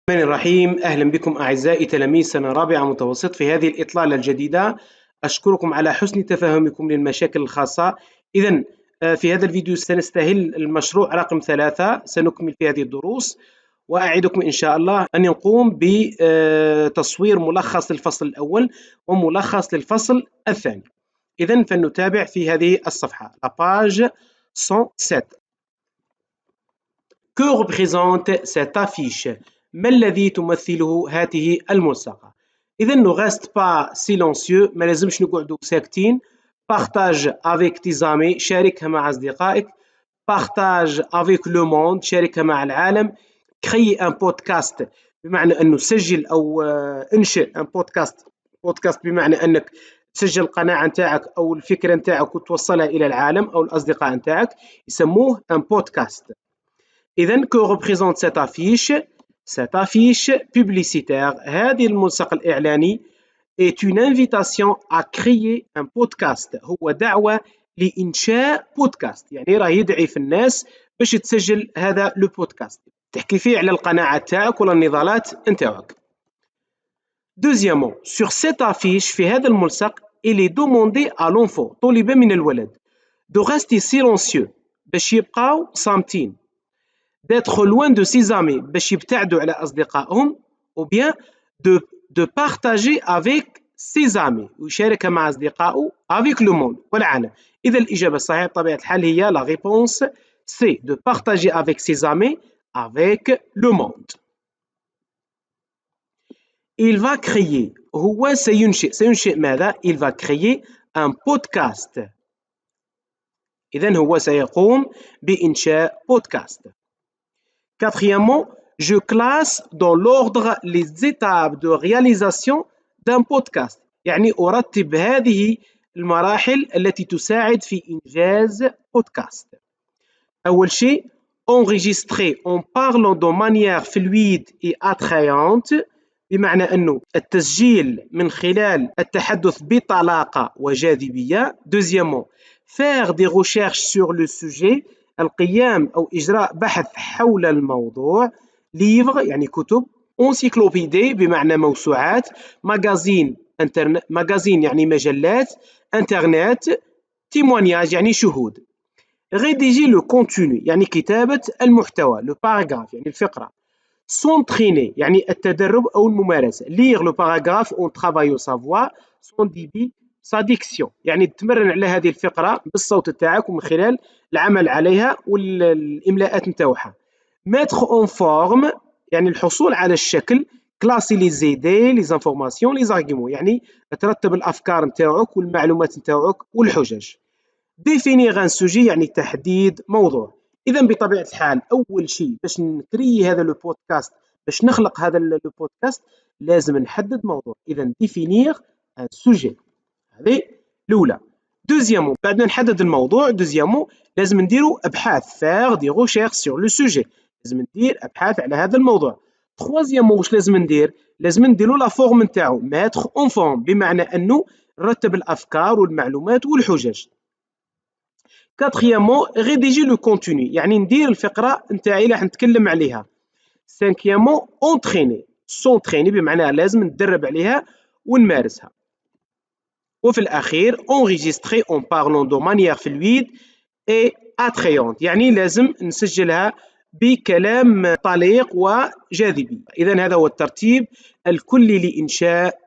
الرحمن الرحيم. أهلا بكم أعزائي تلاميذ سنة رابعة متوسط في هذه الإطلالة الجديدة. أشكركم على حسن تفهمكم للمشاكل الخاصة. إذن في هذا الفيديو سنستهل المشروع رقم 3، سنكمل في هذه الدروس، وأعدكم إن شاء الله أن نقوم بتصوير ملخص للفصل الأول وملخص للفصل الثاني. إذن فلنتابع في هذه الصفحة la page 107. Que représente cette affiche؟ ما الذي تمثله هذه الملصقة؟ إذا ne reste pas silencieux، ما لازمش نقعدوا ساكتين. partage avec tes amis، شاركها مع أصدقائك. partage avec le monde، شاركها مع العالم. créer un podcast بمعنى أنه سجل أو انشئ un podcast بمعنى أنك تسجل القناعة نتاعك أو الفكرة نتاعك وتوصلها إلى العالم أو الأصدقاء نتاعك، يسموه un podcast. إذن que représente cette affiche؟ Cette affiche publicitaire، هذه الملصق الإعلاني، est une invitation à créer un podcast، هو دعوة لإنشاء بودكاست، يعني راه يدعي في الناس باش تسجل هذا لو بودكاست، تحكي فيه على القناعة تاعك ولا النضالات نتاعك. Deuxièmement، sur cette affiche، في هذا الملصق، il est demandé à l'enfant، طلب من الولد، de rester silencieux، باش يبقاو صامتين، d'être loin de ses amis، باش يبتعدوا على أصدقائهم، ou bien de partager avec ses amis، ويشاركها مع أصدقائه avec le monde، والعالم. إذا الإجابة الصحيحة بطبيعة الحال هي la réponse C، de partager avec ses amis avec le monde. Il va créer، هو سينشئ ماذا؟ il va créer un podcast، إذا هو سيقوم بإنشاء بودكاست. Quatrièmement، je classe dans l'ordre les étapes de réalisation d'un podcast، يعني أرتب هذه المراحل التي تساعد في إنجاز بودكاست. أول شيء enregistrer en parlant de manière fluide et attrayante، بمعنى أنه التسجيل من خلال التحدث بطلاقة وجاذبية. Deuxièmement، faire des recherches sur le sujet، القيام أو إجراء بحث حول الموضوع. livre يعني كتب. encyclopédie بمعنى موسوعات. magazine يعني مجلات. internet. témoignage يعني شهود. rédiger le contenu يعني كتابة المحتوى. le paragraphe يعني الفقرة. s'entraîner يعني التدرب أو الممارسة. lire le paragraphe en travaillant sa voix, son débit, sa diction، يعني تتمرن على هذه الفقرة بالصوت تاعك ومن خلال العمل عليها والإملاءات نتاعها. mettre en forme يعني الحصول على الشكل. classer les idées، les informations، les arguments، يعني ترتب الأفكار نتاعك والمعلومات نتاعك والحجج. définir un sujet يعني تحديد موضوع. إذا بطبيعة الحال أول شيء باش نكري هذا لو بودكاست، باش نخلق هذا لو بودكاست، لازم نحدد موضوع. إذا définir un sujet، هذه الأولى. دوزيامون، بعد ما نحدد الموضوع، دوزيامون لازم نديروا أبحاث، faire des recherches sur le sujet، لازم ندير أبحاث على هذا الموضوع. تخوازيامون واش لازم ندير؟ لازم نديروا لا فورم نتاعو، mettre en forme، بمعنى أنه نرتب الأفكار والمعلومات والحجج. quatrièmement rédiger le contenu، يعني ندير الفقرة نتاعي اللي راح نتكلم عليها. cinquièmement entraîner، s'entraîner بمعنى لازم ندرب عليها ونمارسها. وفي الأخير enregistrer en parlant de manière fluide et attrayante، يعني لازم نسجلها بكلام طليق وجاذبي. إذن هذا هو الترتيب الكلي لإنشاء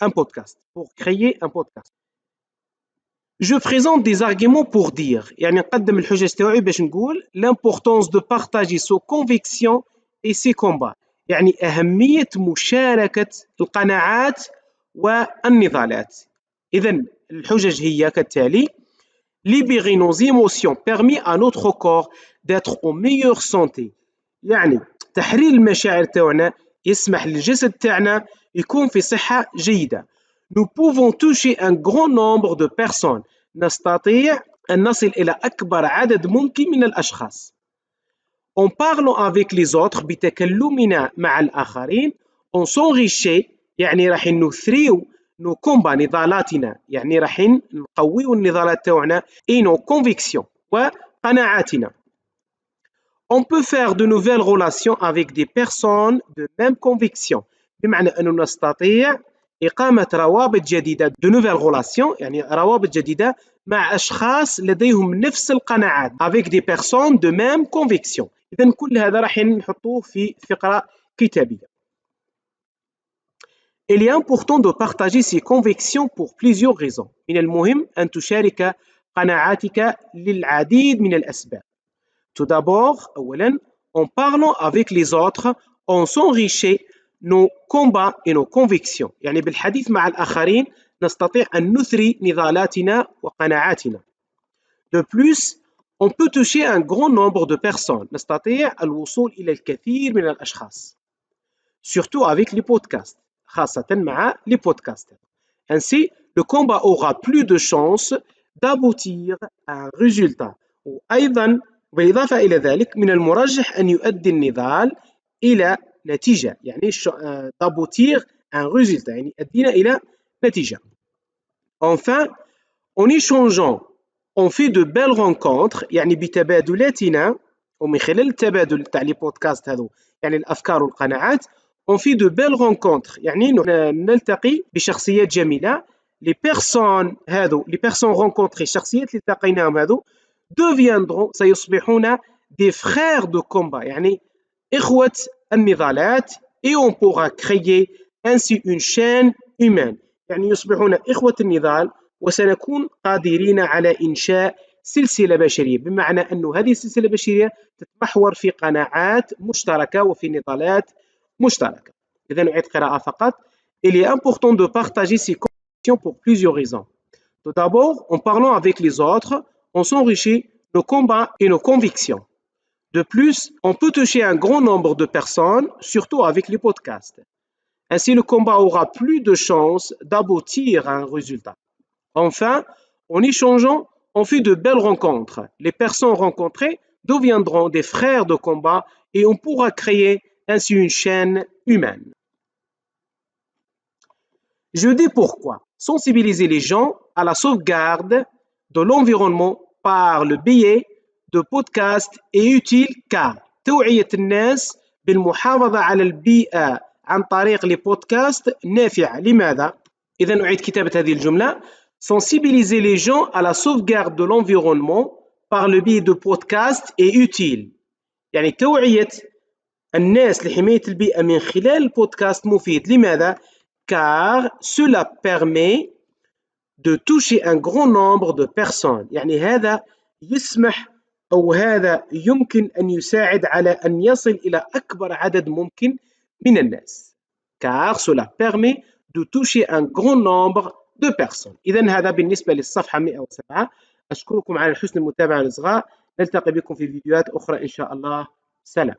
un podcast، pour créer un podcast. Je présente des arguments pour dire، يعني نقدم الحجج تاعي باش نقول l'importance de partager ses convictions et ses combats، يعني أهمية مشاركة القناعات والنضالات. إذن الحجج هي كالتالي: libérer nos émotions permet à notre corps d'être en meilleure santé، يعني تحرير المشاعر تاعنا يسمح للجسد تاعنا يكون في صحة جيدة. nous pouvons toucher un grand nombre de personnes، نستطيع أن نصل إلى أكبر عدد ممكن من الأشخاص. en parlant avec les autres، بتكلمنا مع الآخرين. on s'enrichit، يعني راح نثريو نو كومبا، نضالاتنا، يعني راح نقويو النضالات تاعنا. et nos convictions، وقناعاتنا. On peut faire de nouvelles relations avec des personnes de même conviction. بمعنى أنه نستطيع إقامة روابط جديدة de nouvelles relations يعني روابط جديدة مع أشخاص لديهم نفس القناعات avec des personnes de même conviction. إذا كل هذا راح نحطوه في فقرة كتابية. Il est important de partager ses convictions pour plusieurs raisons. من المهم أن تشارك قناعاتك للعديد من الأسباب. Tout d'abord, أولاً, en parlant avec les autres, on s'enrichit nos combats et nos convictions. يعني بالحديث مع الآخرين نستطيع أن نثري نضالاتنا وقناعاتنا. De plus, on peut toucher un grand nombre de personnes. نستطيع الوصول إلى الكثير من الأشخاص. Surtout avec les podcasts. خاصة مع les podcasts. Ainsi, le combat aura plus de chances d'aboutir à un résultat. وأيضاً بالإضافة إلى ذلك من المرجح أن يؤدي النضال إلى نتيجة يعني d'aboutir un résultat يعني يؤدينا إلى نتيجة. Enfin, en échangeant, on fait de belles rencontres يعني بتبادلاتنا ومن خلال التبادل تاع لي بودكاست هذو يعني الأفكار والقناعات on fait de belles rencontres يعني نلتقي بشخصيات جميلة les personnes rencontrées الشخصيات اللي التقيناهم هذو deviendront سيصبحون des frères de combat يعني إخوة النضالات et on pourra créer ainsi une chaîne humaine يعني يصبحون إخوة النضال وسنكون قادرين على إنشاء سلسلة بشرية بمعنى أن هذه السلسلة البشرية تتمحور في قناعات مشتركة وفي نضالات مشتركة. إذا نعيد قراءة فقط. Il est important de partager ses convictions pour plusieurs raisons. Tout d'abord, en parlant avec les autres, on s'enrichit nos combats et nos convictions. De plus, on peut toucher un grand nombre de personnes, surtout avec les podcasts. Ainsi, le combat aura plus de chances d'aboutir à un résultat. Enfin, en échangeant, on fait de belles rencontres. Les personnes rencontrées deviendront des frères de combat et on pourra créer ainsi une chaîne humaine. Je dis pourquoi. Sensibiliser les gens à la sauvegarde de l'environnement par le biais de podcasts est utile car توعية الناس بالمحافظة على البيئة عن طريق les podcasts نافعة. لماذا؟ إذا أعيد كتابة هذه الجملة. Sensibiliser les gens à la sauvegarde de l'environnement par le biais de podcasts est utile. يعني توعية الناس لحماية البيئة من خلال البودكاست مفيد. لماذا؟ Car cela permet de toucher un grand nombre de personnes. يعني هذا يسمح أو هذا يمكن أن يساعد على أن يصل إلى أكبر عدد ممكن من الناس. Car cela permet de toucher un grand nombre de personnes. إذن هذا بالنسبة للصفحة 107. أشكركم على حسن المتابعة الإصغاء. نلتقي بكم في فيديوهات أخرى إن شاء الله. سلام.